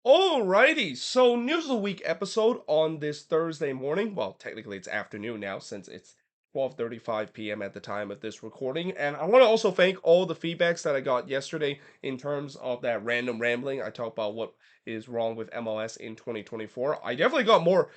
Alrighty, so news of the week episode on this Thursday morning. Well, technically it's afternoon now since it's 12:35 p.m. at the time of this recording. And I want to also thank all the feedbacks that I got yesterday in terms of that random rambling. I talked about what is wrong with MLS in 2024. I definitely got more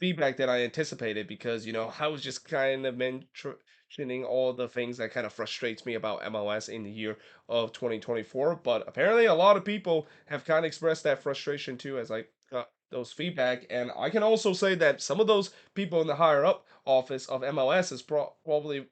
feedback than I anticipated because, I was just kind of mentioning all the things that kind of frustrates me about MLS in the year of 2024. But apparently, a lot of people have kind of expressed that frustration too, as I got those feedback. And I can also say that some of those people in the higher up office of MLS is probably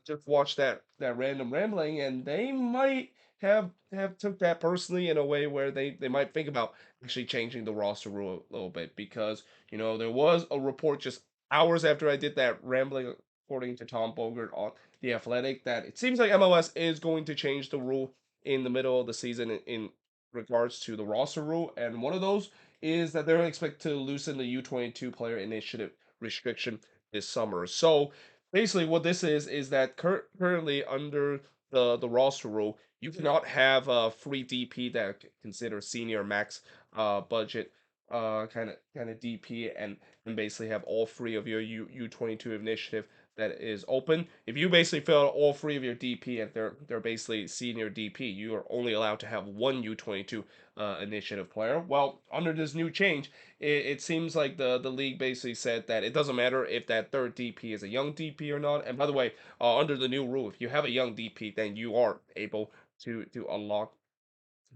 just watched that random rambling, and they might have took that personally in a way where they might think about actually changing the roster rule a little bit because there was a report just hours after I did that rambling, according to Tom Bogert on The Athletic, that it seems like MLS is going to change the rule in the middle of the season in regards to the roster rule. And one of those is that they're expected to loosen the U22 player initiative restriction this summer. So basically, what this is that currently under the roster rule, you cannot have a free DP that consider senior max budget kind of DP and basically have all three of your U22 initiative that is open. If you basically fill out all three of your DP and they're basically senior DP, you are only allowed to have one U22 initiative player. Well, under this new change, it seems like the league basically said that it doesn't matter if that third DP is a young DP or not. And by the way, under the new rule, if you have a young DP, then you are able to unlock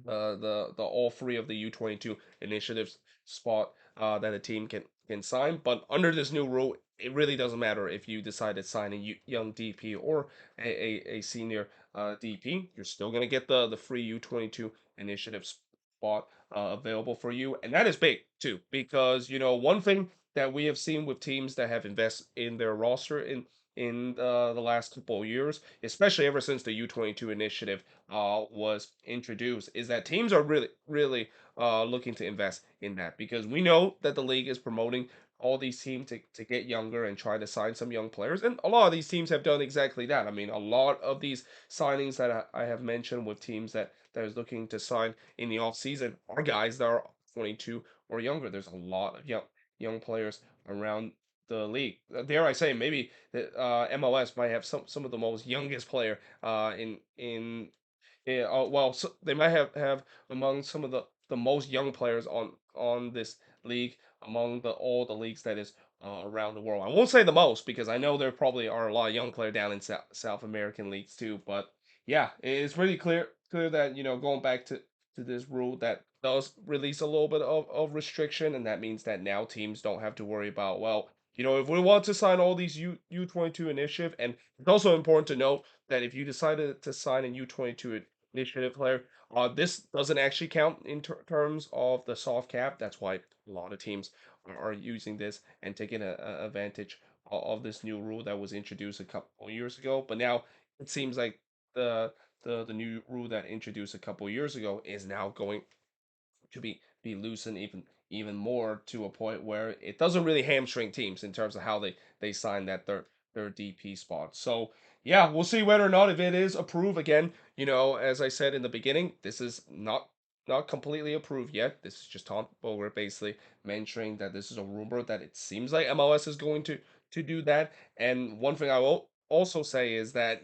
the all three of the U22 initiatives spot that a team can sign. But under this new rule, it really doesn't matter if you decide to sign a young DP or a senior DP. You're still gonna get the free U22 initiative spot available for you, and that is big too because one thing that we have seen with teams that have invested in their roster in the last couple of years, especially ever since the U22 initiative was introduced, is that teams are really looking to invest in that because we know that the league is promoting all these teams to get younger and try to sign some young players. And a lot of these teams have done exactly that. I mean, a lot of these signings that I have mentioned with teams that is looking to sign in the off season are guys that are 22 or younger. There's a lot of young players around the league. Dare I say, maybe the MLS might have some of the most youngest player in yeah, well, so they might have among some of the most young players on this league among the all the leagues that is around the world. I won't say the most because I know there probably are a lot of young players down in South American leagues too. But yeah, it's really clear that going back to this rule that does release a little bit of restriction, and that means that now teams don't have to worry about, well, if we want to sign all these U22 initiative. And it's also important to note that if you decided to sign a U22 initiative player. This doesn't actually count in terms of the soft cap. That's why a lot of teams are using this and taking a advantage of this new rule that was introduced a couple of years ago. But now it seems like the the new rule that introduced a couple of years ago is now going to be loosened even more to a point where it doesn't really hamstring teams in terms of how they sign that their DP spot. So yeah, we'll see whether or not if it is approved again. As I said in the beginning, this is not completely approved yet. This is just Tom Bogert basically mentioning that this is a rumor that it seems like MLS is going to do that. And one thing I will also say is that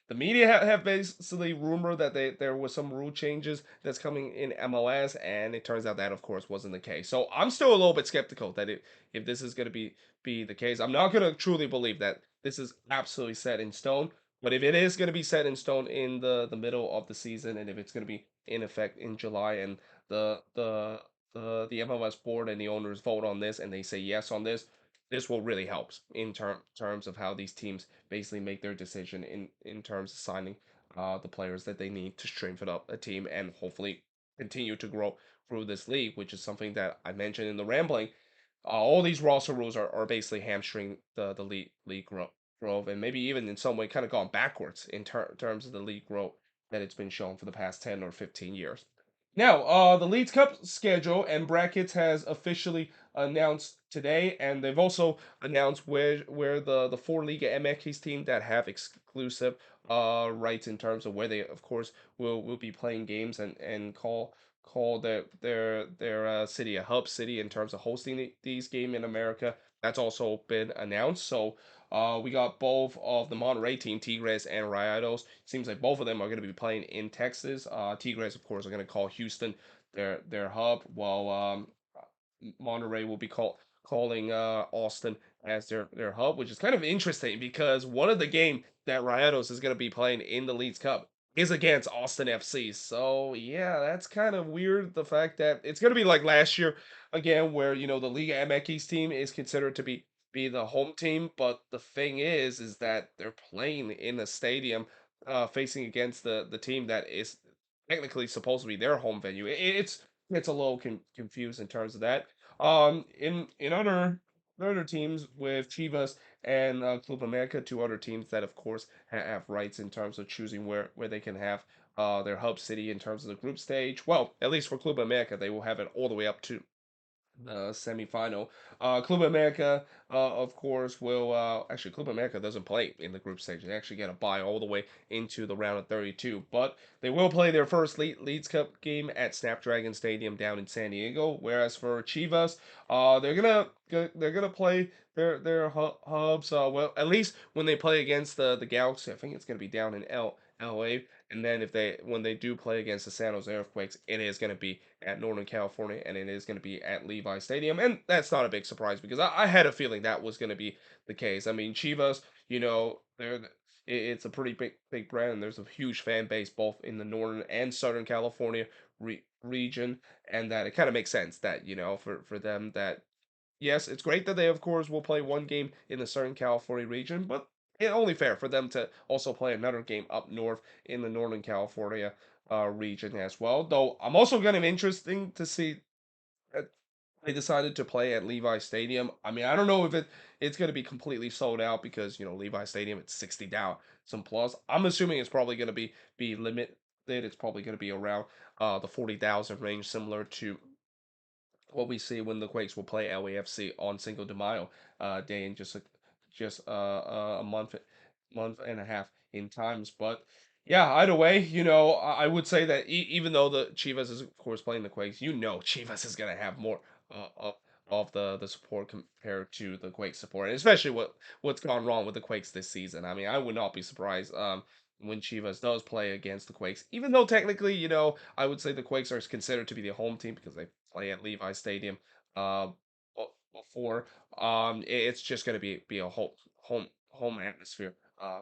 the media have basically rumored that there was some rule changes that's coming in MLS, and it turns out that, of course, wasn't the case. So I'm still a little bit skeptical that if this is going to be the case. I'm not going to truly believe that this is absolutely set in stone. But if it is going to be set in stone in the middle of the season, and if it's going to be in effect in July, and the MLS board and the owners vote on this and they say yes on this will really help in terms of how these teams basically make their decision in terms of signing the players that they need to strengthen up a team and hopefully continue to grow through this league, which is something that I mentioned in the rambling. All these roster rules are basically hamstring the league growth and maybe even in some way kind of gone backwards in terms of the league growth that it's been shown for the past 10 or 15 years. Now, the Leeds Cup schedule and brackets has officially announced today, and they've also announced where the four Liga MX team that have exclusive rights in terms of where they, of course, will be playing games and call call their city a hub city in terms of hosting these game in America. That's also been announced. So we got both of the Monterrey team, Tigres and Rayados. Seems like both of them are going to be playing in Texas. Tigres, of course, are going to call Houston their hub, while Monterrey will be calling Austin as their hub, which is kind of interesting because one of the game that Rayados is going to be playing in the Leagues Cup is against Austin FC. So yeah, that's kind of weird. The fact that it's going to be like last year again, where the Liga MX team is considered to be the home team, but the thing is that they're playing in a stadium, facing against the team that is technically supposed to be their home venue. It's a little confused in terms of that. In other teams with Chivas and Club America, two other teams that of course have rights in terms of choosing where they can have their hub city in terms of the group stage. Well, at least for Club America, they will have it all the way up to the semifinal. Club America, of course, will actually Club America doesn't play in the group stage. They actually get a bye all the way into the round of 32, but they will play their first Leagues Cup game at Snapdragon Stadium down in San Diego. Whereas for Chivas, they're gonna play their hubs. Well, at least when they play against the Galaxy, I think it's gonna be down in LA. And then if they when they do play against the San Jose Earthquakes, it is going to be at Northern California, and it is going to be at Levi Stadium. And that's not a big surprise because I had a feeling that was going to be the case. I mean, Chivas, it's a pretty big brand, and there's a huge fan base both in the Northern and Southern California region, and that it kind of makes sense that for them that yes, it's great that they, of course, will play one game in the Southern California region, but it's only fair for them to also play another game up north in the Northern California region as well. Though I'm also kind of interesting to see that they decided to play at Levi Stadium. I mean, I don't know if it's going to be completely sold out because Levi Stadium it's 60,000 plus. I'm assuming it's probably going to be limited. It's probably going to be around the 40,000 range, similar to what we see when the Quakes will play LAFC on Cinco de Mayo day in just a month and a half in times. But yeah, either way, I would say that even though the Chivas is of course playing the Quakes, Chivas is gonna have more of the support compared to the Quakes support, and especially what's gone wrong with the Quakes this season. I mean, I would not be surprised when Chivas does play against the Quakes, even though technically, I would say the Quakes are considered to be the home team because they play at Levi Stadium uh, before. It's just going to be a home atmosphere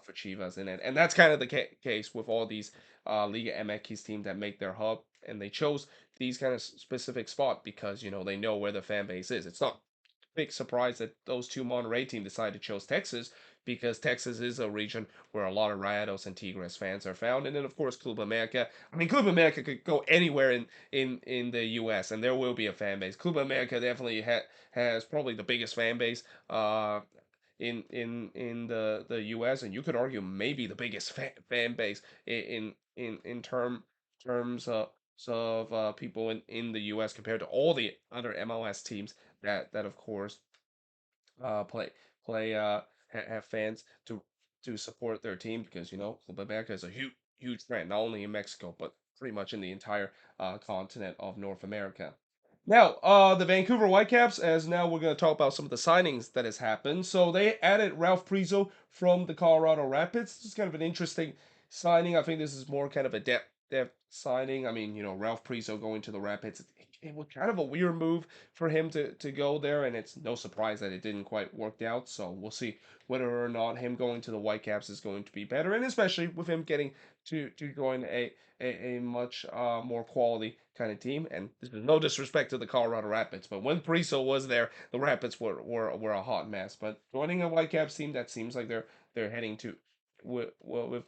for Chivas in it, and that's kind of the case with all these Liga MX teams that make their hub, and they chose these kind of specific spot because they know where the fan base is. It's not big surprise that those two Monterrey teams decided to choose Texas because Texas is a region where a lot of Rayados and Tigres fans are found, and then of course Club America. I mean, Club America could go anywhere in the U.S. and there will be a fan base. Club America definitely has probably the biggest fan base in the U.S. and you could argue maybe the biggest fan base in terms of people in the U.S. compared to all the other MLS teams that of course play play have fans to support their team because Club America is a huge brand not only in Mexico but pretty much in the entire continent of North America. Now, the Vancouver Whitecaps, as now we're going to talk about some of the signings that has happened. So they added Ralph Prizo from the Colorado Rapids. This is kind of an interesting signing. I think this is more kind of a depth signing. I mean, Ralph Prizo going to the Rapids, it was kind of a weird move for him to go there, and it's no surprise that it didn't quite work out. So we'll see whether or not him going to the Whitecaps is going to be better, and especially with him getting to join a much more quality kind of team. And this is no disrespect to the Colorado Rapids, but when Priso was there, the Rapids were a hot mess. But joining a Whitecaps team that seems like they're heading to with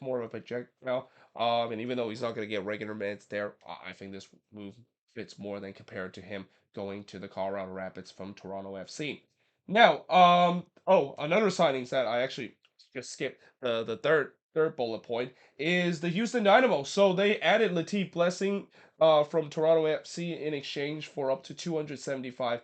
more of a projectile. And even though he's not going to get regular minutes there, I think this move fits more than compared to him going to the Colorado Rapids from Toronto FC. Now, another signings that I actually just skipped the third bullet point is the Houston Dynamo. So they added Latif Blessing from Toronto FC in exchange for up to 275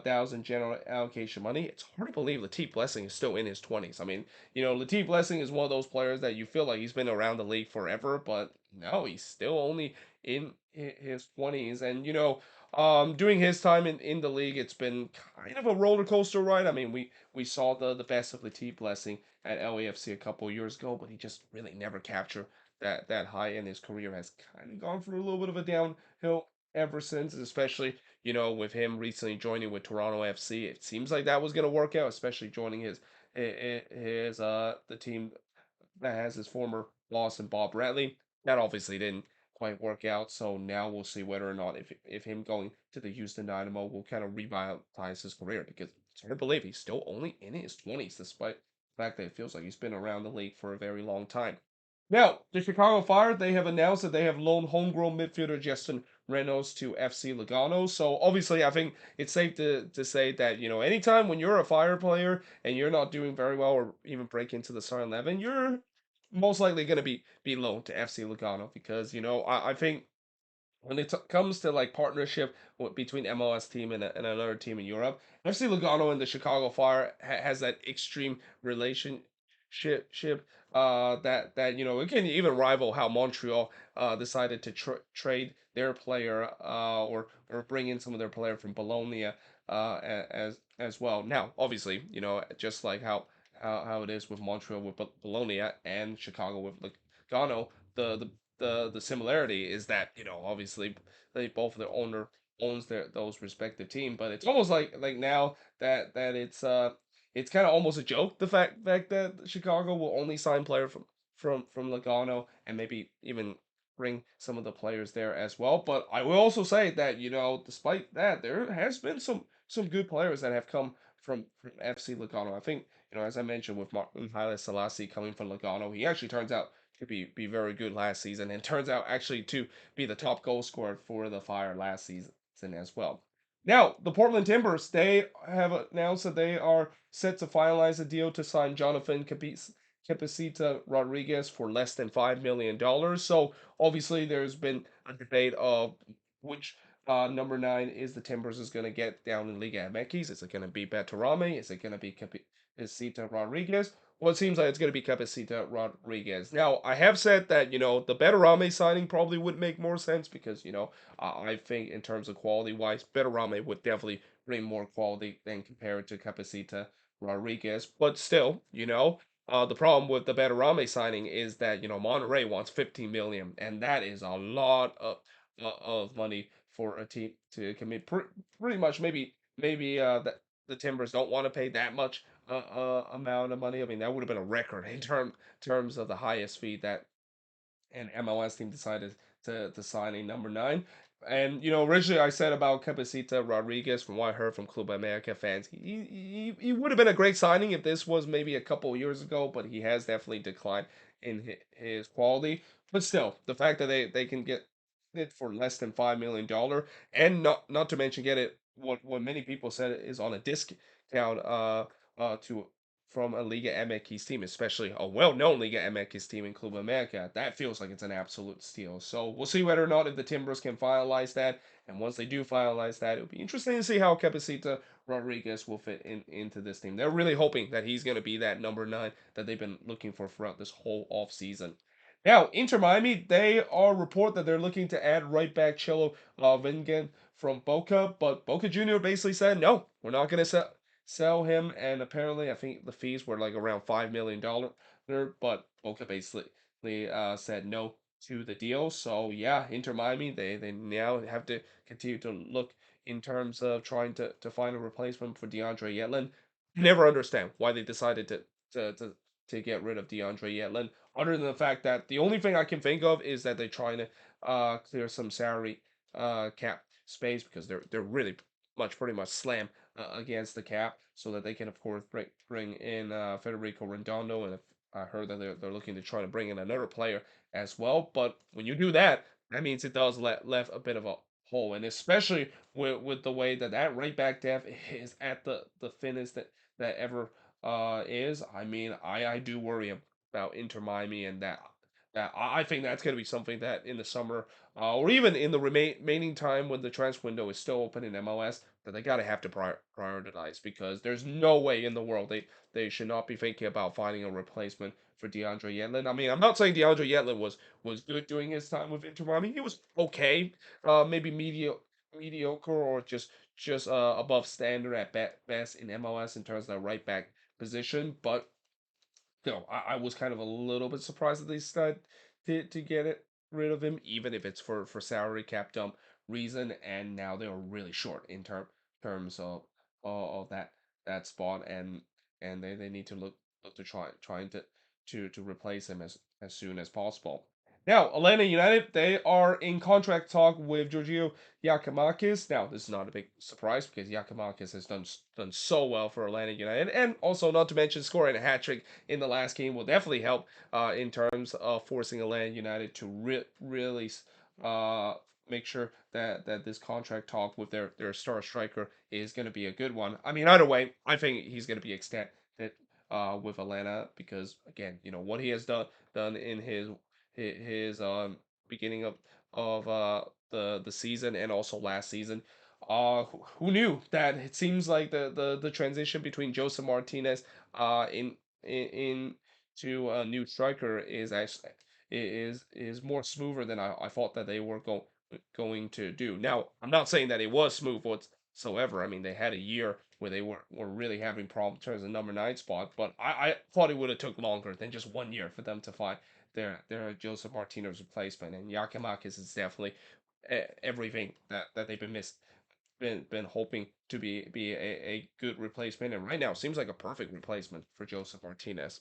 thousand general allocation money. It's hard to believe Latif Blessing is still in his 20s. I mean, Latif Blessing is one of those players that you feel like he's been around the league forever, but no, he's still only in his 20s. And during his time in the league, it's been kind of a roller coaster ride. I mean, we saw the best of Latif Blessing at LAFC a couple of years ago, but he just really never captured that high, and his career has kind of gone through a little bit of a downhill ever since, especially with him recently joining with Toronto FC. It seems like that was going to work out, especially joining his the team that has his former boss and Bob Bradley. That obviously didn't quite work out. So now we'll see whether or not if him going to the Houston Dynamo will kind of revitalize his career, because it's hard to believe he's still only in his 20s, despite the fact that it feels like he's been around the league for a very long time. Now, the Chicago Fire, they have announced that they have loaned homegrown midfielder Justin Reynolds to FC Lugano. So obviously, I think it's safe to say that, anytime when you're a Fire player and you're not doing very well or even break into the starting 11, you're most likely going to be loaned to FC Lugano, because, I think when it comes to like partnership between MLS team and another team in Europe, FC Lugano and the Chicago Fire has that extreme relationship that it can even rival how Montreal decided to trade their player or bring in some of their player from Bologna as well. Now, obviously, just like how it is with Montreal with Bologna and Chicago with Lugano, the the similarity is that obviously they both their owner owns those respective team, but it's almost like now that it's kind of almost a joke, the fact that Chicago will only sign player from Logano, and maybe even bring some of the players there as well. But I will also say that despite that, there has been some good players that have come from FC Logano. I think as I mentioned with Martin Haile Selassie coming from Logano, he actually turns out to be very good last season, and turns out actually to be the top goal scorer for the Fire last season as well. Now, the Portland Timbers, they have announced that they are set to finalize a deal to sign Jonathan Capacita Rodriguez for less than $5 million. So obviously, there's been a debate of which number 9 is the Timbers is going to get down in Liga MX. Is it going to be Betarame? Is it going to be Capacita Rodriguez? Well, it seems like it's going to be Capacita Rodriguez. Now, I have said that, the Betarame signing probably would make more sense, because, I think in terms of quality wise, Betarame would definitely bring more quality than compared to Capacita Rodriguez. But still, the problem with the Betarame signing is that, Monterrey wants 15 million, and that is a lot of money for a team to commit. Pretty much, maybe that the Timbers don't want to pay that much amount of money. I mean, that would have been a record in terms of the highest fee that an MLS team decided to sign a number 9. And originally I said about Capacita Rodriguez, from what I heard from Club America fans, he would have been a great signing if this was maybe a couple of years ago, but he has definitely declined in his quality. But still, the fact that they can get it for less than $5 million, and not to mention get it what many people said is on a discount to from a Liga MX team, especially a well-known Liga MX team in Club America, that feels like it's an absolute steal. So we'll see whether or not if the Timbers can finalize that. And once they do finalize that, it'll be interesting to see how Capacita Rodriguez will fit into this team. They're really hoping that he's going to be that number 9 that they've been looking for throughout this whole off season. Now, Inter Miami, they are report that they're looking to add right back Chilo Vingen from Boca, but Boca Junior basically said, no, we're not going to sell him. And apparently, I think the fees were like around $5 million, but Boca basically said no to the deal. So yeah, Inter Miami, they now have to continue to look in terms of trying to find a replacement for DeAndre Yedlin. Never understand why they decided to to to get rid of DeAndre Yedlin, other than the fact that the only thing I can think of is that they're trying to clear some salary cap space, because they're really pretty much slam against the cap, so that they can of course bring in Federico Rendondo, and if I heard that they're looking to try to bring in another player as well. But when you do that, that means it does left a bit of a hole, and especially with the way that right back depth is at the thinnest that ever is. I mean, I do worry about Inter Miami, and that Yeah, I think that's going to be something that in the summer, or even in the remaining time when the transfer window is still open in MLS, that they got to have to prioritize, because there's no way in the world they should not be thinking about finding a replacement for DeAndre Yedlin. I mean, I'm not saying DeAndre Yedlin was good during his time with Inter Miami. He was okay, maybe mediocre, or just above standard at best in MLS in terms of the right back position, but I was kind of a little bit surprised that they decided to get rid of him, even if it's for salary cap dump reason. And now they are really short in terms of that spot, and they need to look to trying to replace him as soon as possible. Now, Atlanta United, they are in contract talk with Giorgio Giacomakis. Now, this is not a big surprise because Giacomakis has done so well for Atlanta United, and also not to mention scoring a hat trick in the last game will definitely help in terms of forcing Atlanta United to really uh, make sure that this contract talk with their star striker is going to be a good one. I mean, either way, I think he's going to be extended with Atlanta, because again, what he has done in his beginning of the season, and also last season. Who knew that it seems like the transition between Joseph Martinez in to a new striker is more smoother than I thought that they were going to do. Now, I'm not saying that it was smooth whatsoever. I mean, they had a year where they were really having problems in terms of number 9 spot, but I thought it would have took longer than just 1 year for them to find their Joseph Martinez replacement. And Yakimakis is definitely everything that they've been hoping to be a good replacement, and right now seems like a perfect replacement for Joseph Martinez.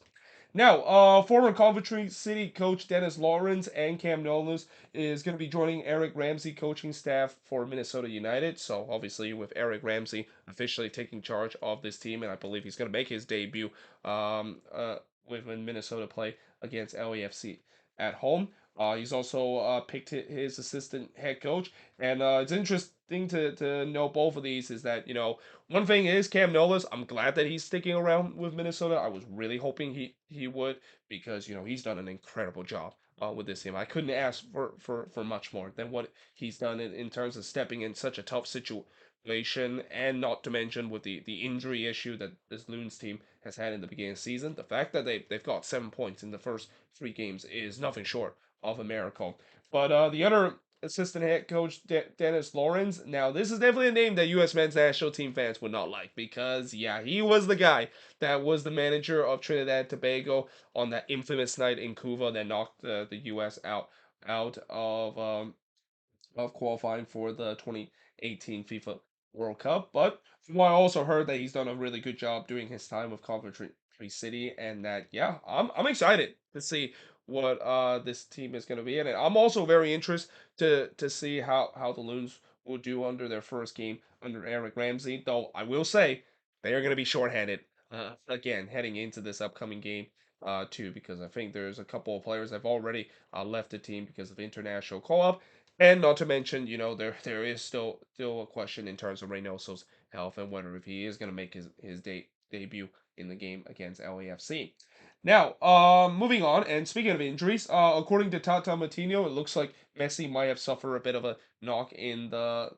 Now, former Coventry City coach Dennis Lawrence and Cam Nolan is going to be joining Eric Ramsey coaching staff for Minnesota United. So obviously, with Eric Ramsey officially taking charge of this team, and I believe he's going to make his debut when Minnesota play against LAFC at home. He's also picked his assistant head coach, and it's interesting to know both of these. Is that one thing is Cam Nolan. I'm glad that he's sticking around with Minnesota. I was really hoping he would, because he's done an incredible job with this team. I couldn't ask for much more than what he's done in terms of stepping in such a tough situation, and not to mention with the injury issue that this Loons team has had in the beginning of the season. The fact that they've got 7 points in the first 3 games is nothing short of a miracle. But the other assistant head coach Dennis Lawrence. Now, this is definitely a name that U.S. men's national team fans would not like, because, yeah, he was the guy that was the manager of Trinidad and Tobago on that infamous night in Cuba that knocked the U.S. out of qualifying for the 2018 FIFA World Cup. But from what I also heard, that he's done a really good job during his time with Coventry City, and that, yeah, I'm excited to see what this team is going to be in. And I'm also very interested to see how the Loons will do under their first game under Eric Ramsey. Though I will say they are going to be shorthanded again heading into this upcoming game. Too, because I think there's a couple of players that have already left the team because of international call-up, and not to mention, there is still a question in terms of Reynoso's health, and whether if he is going to make his debut in the game against LAFC. Now, moving on, and speaking of injuries, according to Tata Martino, it looks like Messi might have suffered a bit of a knock in the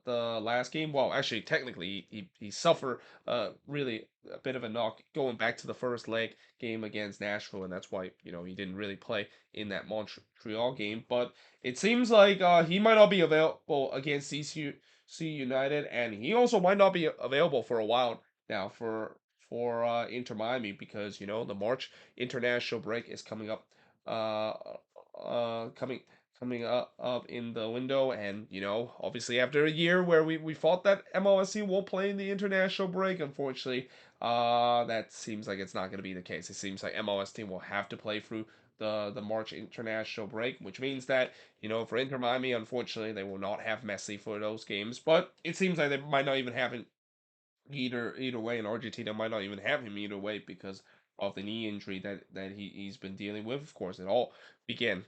last game. Well, actually, technically, he suffered really a bit of a knock going back to the first leg game against Nashville, and that's why he didn't really play in that Montreal game. But it seems like he might not be available against DC United, and he also might not be available for a while now for Inter Miami, because the March international break is coming up, uh, coming up in the window, and obviously after a year where we thought that MLSC will play in the international break, unfortunately, that seems like it's not going to be the case. It seems like MLS team will have to play through the March international break, which means that for Inter Miami, unfortunately, they will not have Messi for those games. But it seems like they might not even have either way, and Argentina might not even have him either way because of the knee injury that he's been dealing with. Of course, it all began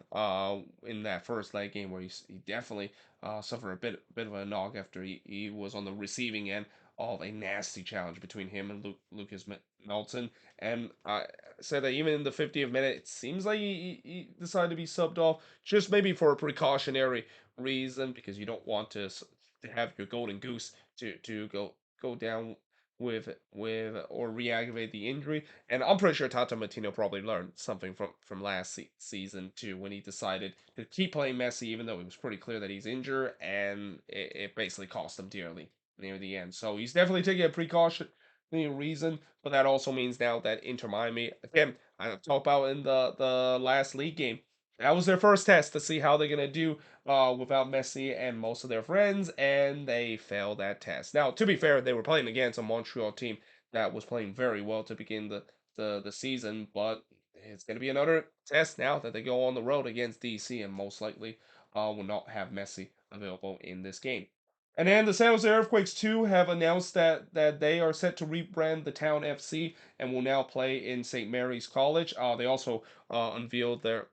in that first leg game where he definitely suffered a bit of a knock after he was on the receiving end of a nasty challenge between him and Lucas Melton. And I said that even in the 50th minute, it seems like he decided to be subbed off, just maybe for a precautionary reason, because you don't want to have your golden goose to go down with or re-aggravate the injury. And I'm pretty sure Tata Martino probably learned something from last season too, when he decided to keep playing Messi, even though it was pretty clear that he's injured, and it basically cost him dearly near the end. So he's definitely taking a precautionary reason, but that also means now that Inter Miami, again, I talked about in the last league game, that was their first test to see how they're gonna do without Messi and most of their friends, and they failed that test. Now, to be fair, they were playing against a Montreal team that was playing very well to begin the season, but it's gonna be another test now that they go on the road against DC, and most likely will not have Messi available in this game. And then the San Jose Earthquakes too have announced that they are set to rebrand the Town FC and will now play in St. Mary's College. They also unveiled their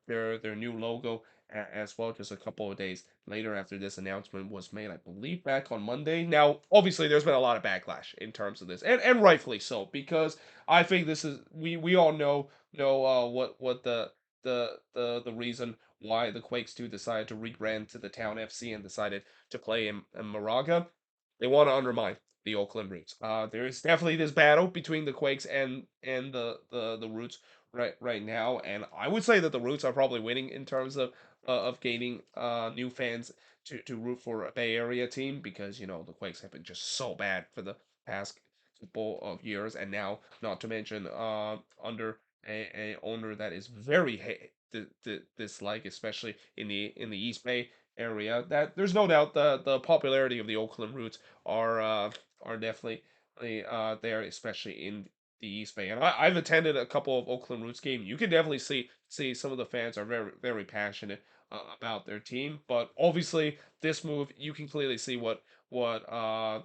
new logo as well, just a couple of days later after this announcement was made, I believe back on Monday. Now, obviously, there's been a lot of backlash in terms of this, and rightfully so, because I think this is we all know what the reason why the Quakes 2 decided to rebrand to the Town FC and decided to play in Moraga. They want to undermine the Oakland Roots. There is definitely this battle between the Quakes and the Roots right now, and I would say that the Roots are probably winning in terms of gaining new fans to root for a Bay Area team, because the Quakes have been just so bad for the past couple of years, and now not to mention under a owner that is very disliked, especially in the East Bay area. That there's no doubt the popularity of the Oakland Roots are definitely there, especially in the East Bay. And I've attended a couple of Oakland Roots games. You can definitely see some of the fans are very passionate about their team. But obviously, this move, you can clearly see what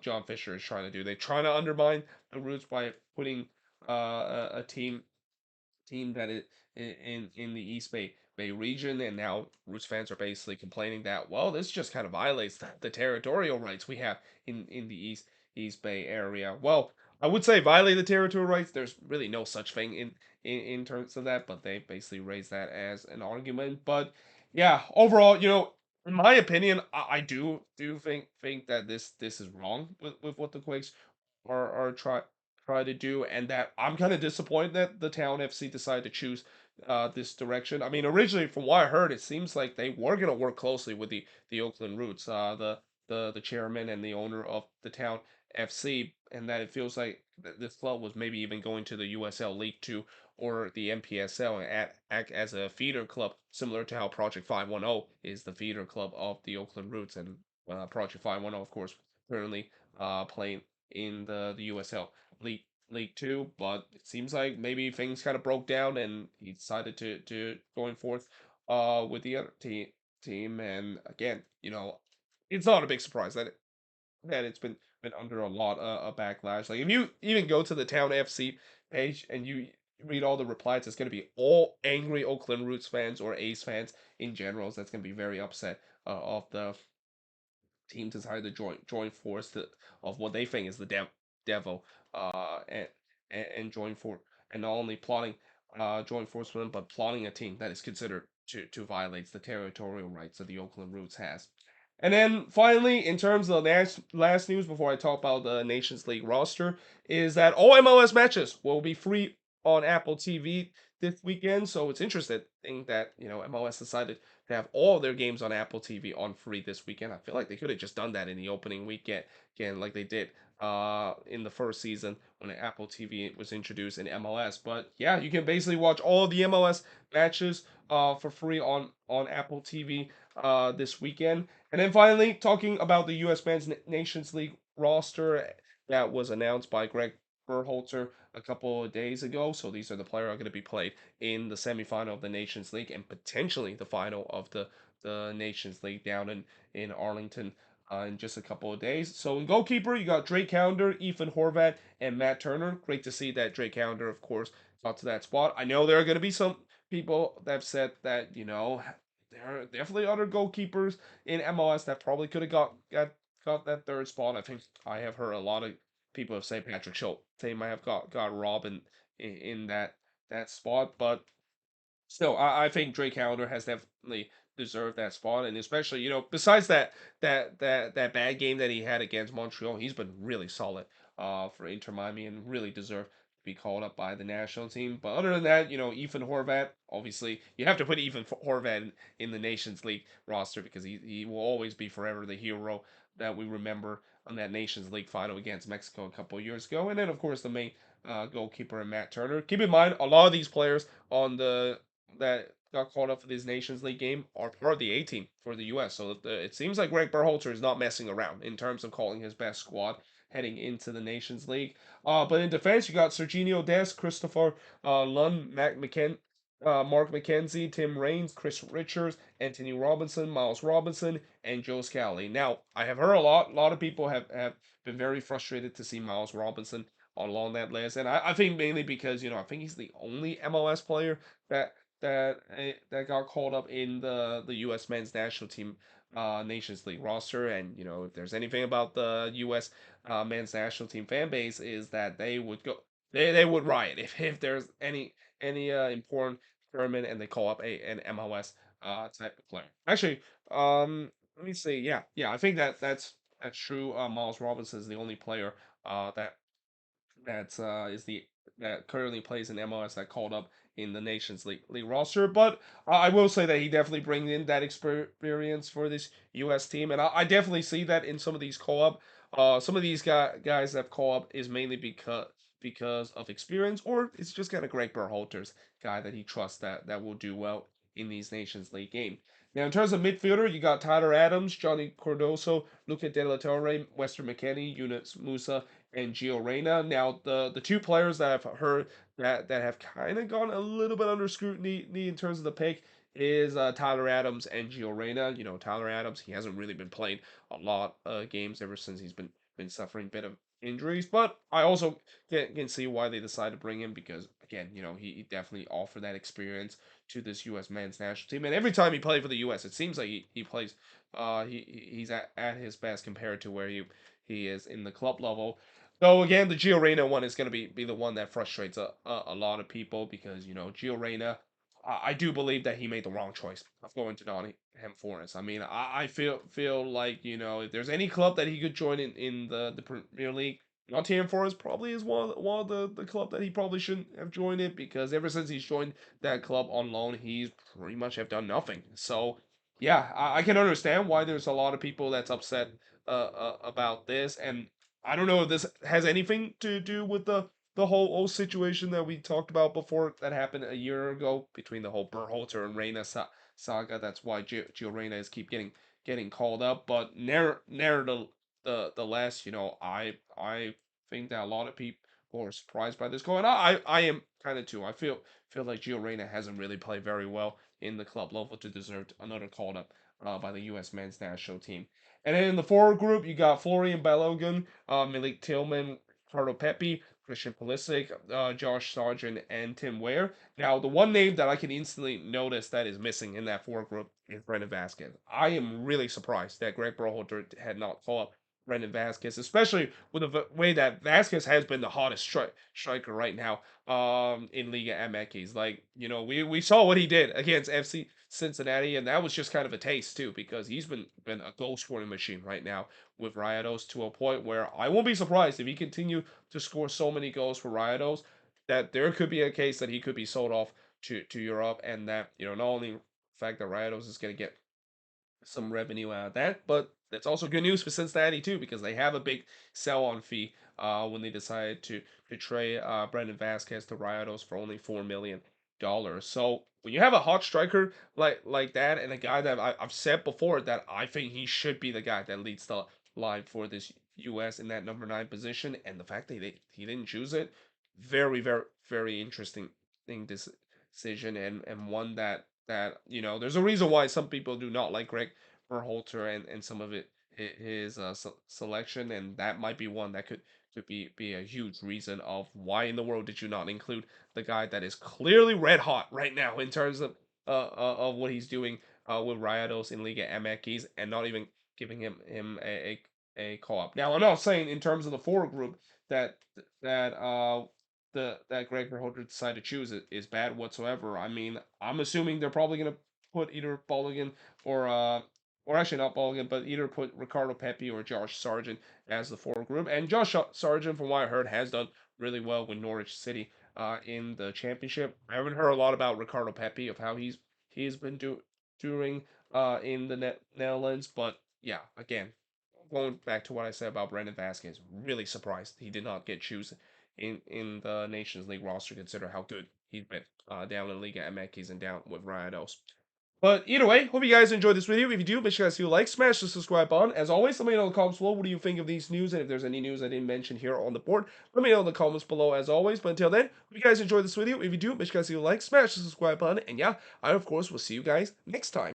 John Fisher is trying to do. They're trying to undermine the Roots by putting a team that is in the East Bay region, and now Roots fans are basically complaining that, well, this just kind of violates the territorial rights we have in the East Bay area. Well, I would say violate the territorial rights. There's really no such thing in terms of that, but they basically raise that as an argument. But yeah, overall, in my opinion, I do think that this is wrong with what the Quakes are try to do, and that I'm kind of disappointed that the Town FC decided to choose this direction. I mean, originally, from what I heard, it seems like they were gonna work closely with the Oakland Roots, the chairman and the owner of the Town FC, and that it feels like this club was maybe even going to the USL League Two or the MPSL and act as a feeder club, similar to how Project 510 is the feeder club of the Oakland Roots, and Project 510, of course, currently playing in the USL League Two, but it seems like maybe things kind of broke down, and he decided to going forth with the other team. And again, it's not a big surprise that it's been under a lot of backlash. Like if you even go to the Town FC page and you read all the replies, it's going to be all angry Oakland Roots fans or Ace fans in general. So that's going to be very upset of the team decided to join force of what they think is the devil, and join for and not only plotting join force with them, but plotting a team that is considered to violate the territorial rights that the Oakland Roots has. And then finally, in terms of the last news before I talk about the Nations League roster, is that all MLS matches will be free on Apple TV this weekend. So it's interesting that MLS decided to have all their games on Apple TV on free this weekend. I feel like they could have just done that in the opening weekend, again, like they did in the first season when Apple TV was introduced in MLS. But yeah, you can basically watch all of the MLS matches for free on Apple TV this weekend. And then finally, talking about the U.S. Men's Nations League roster that was announced by Greg Berhalter a couple of days ago. So these are the players are going to be played in the semifinal of the Nations League and potentially the final of the Nations League down in Arlington in just a couple of days. So in goalkeeper, you got Drake Callender, Ethan Horvat, and Matt Turner. Great to see that Drake Callender, of course, got to that spot. I know there are going to be some people that have said that there are definitely other goalkeepers in MLS that probably could have got that third spot. I think I have heard a lot of people have said Patrick Schultz. They might have got robbed in that spot, but still, I think Drake Callender has definitely deserved that spot, and especially besides that bad game that he had against Montreal, he's been really solid for Inter Miami and really deserved to be called up by the national team. But other than that, Ethan Horvat, obviously you have to put Ethan Horvat in the Nations League roster because he will always be forever the hero that we remember on that Nations League final against Mexico a couple of years ago, and then of course the main goalkeeper and Matt Turner. Keep in mind, a lot of these players on the that got called up for this Nations League game are part of the A team for the U.S. So it seems like Greg Berhalter is not messing around in terms of calling his best squad heading into the Nations League. But in defense, you got Serginho Dest, Christopher Lund, Mark McKenzie, Tim Raines, Chris Richards, Anthony Robinson, Miles Robinson, and Joe Scally. Now, I have heard a lot of people have been very frustrated to see Miles Robinson along that list, and I think mainly because I think he's the only MLS player that that got called up in the U.S. men's national team Nations League roster. And if there's anything about the U.S. Men's national team fan base is that they would riot if there's any important tournament and they call up an MLS type of player. Actually, let me see. Yeah, I think that's true. Miles Robinson is the only player that is the that currently plays in MLS that called up in the Nations League roster. But I will say that he definitely brings in that experience for this U.S. team, and I definitely see that in some of these call-up. Some of these guys that call up is mainly because of experience, or it's just kind of Greg Berhalter's guy that he trusts that will do well in these Nations League games. Now, in terms of midfielder, you got Tyler Adams, Johnny Cardoso, Luca De La Torre, Wester McKennie, Yunus Musa, and Gio Reyna. Now, the two players that I've heard that have kind of gone a little bit under scrutiny in terms of the pick is Tyler Adams and Gio Reyna. Tyler Adams, he hasn't really been playing a lot of games ever since he's been suffering a bit of injuries, but I also can see why they decided to bring him because again, he definitely offered that experience to this U.S. men's national team, and every time he played for the U.S., it seems like he plays he's at his best compared to where he is in the club level. So again, the Gio Reyna one is going to be the one that frustrates a lot of people because Gio Reyna, I do believe that he made the wrong choice of going to Nottingham Forest. I mean, I feel like if there's any club that he could join in the Premier League, Nottingham Forest probably is one of the club that he probably shouldn't have joined it because ever since he's joined that club on loan, he's pretty much have done nothing. So yeah, I can understand why there's a lot of people that's upset about this, and I don't know if this has anything to do with the whole situation that we talked about before that happened a year ago between the whole Berhalter and Reyna saga. That's why Gio Reyna is keep getting called up. But the less, I think that a lot of people are surprised by this goal, and I am kind of too. I feel like Gio Reyna hasn't really played very well in the club level to deserve another call up by the U.S. men's national team. And then in the forward group, you got Florian Balogun, Malik Tillman, Ricardo Pepi, Christian Pulisic, Josh Sargent, and Tim Ware. Now, the one name that I can instantly notice that is missing in that forward group is Brendan Vasquez. I am really surprised that Greg Berhalter had not called up Brendan Vasquez, especially with the way that Vasquez has been the hottest striker right now in Liga MX. Like, we saw what he did against FC Cincinnati, and that was just kind of a taste too, because he's been a goal scoring machine right now with Rayados to a point where I won't be surprised if he continue to score so many goals for Rayados that there could be a case that he could be sold off to Europe, and that not only the fact that Rayados is going to get some revenue out of that. But that's also good news for Cincinnati too, because they have a big sell-on fee when they decided to trade Brendan Vasquez to Rayados for only $4 million. So when you have a hot striker like that, and a guy that I've said before that I think he should be the guy that leads the line for this U.S. in that number 9 position, and the fact that he didn't choose it, very very very interesting decision, and one that there's a reason why some people do not like Greg Berhalter and some of his selection, and that might be one that could be a huge reason of why in the world did you not include the guy that is clearly red hot right now in terms of what he's doing with Rayados in Liga MX, and not even giving him a call-up. Now, I'm not saying in terms of the forward group that that that Greg Berhalter decided to choose is bad whatsoever. I mean, I'm assuming they're probably gonna put either Mulligan or or actually not Mulligan, but either put Ricardo Pepi or Josh Sargent as the forward group. And Josh Sargent, from what I heard, has done really well with Norwich City in the championship. I haven't heard a lot about Ricardo Pepi of how he's been doing in the Netherlands, but yeah, again, going back to what I said about Brendan Vasquez, really surprised he did not get chosen in the Nations League roster, consider how good he's been down in Liga MX and down with Rayados. But either way, hope you guys enjoyed this video. If you do, make sure you guys like, smash the subscribe button. As always, let me know in the comments below what do you think of these news, and if there's any news I didn't mention here on the board, let me know in the comments below as always. But until then, hope you guys enjoyed this video. If you do, make sure you guys like, smash the subscribe button, and yeah, I of course will see you guys next time.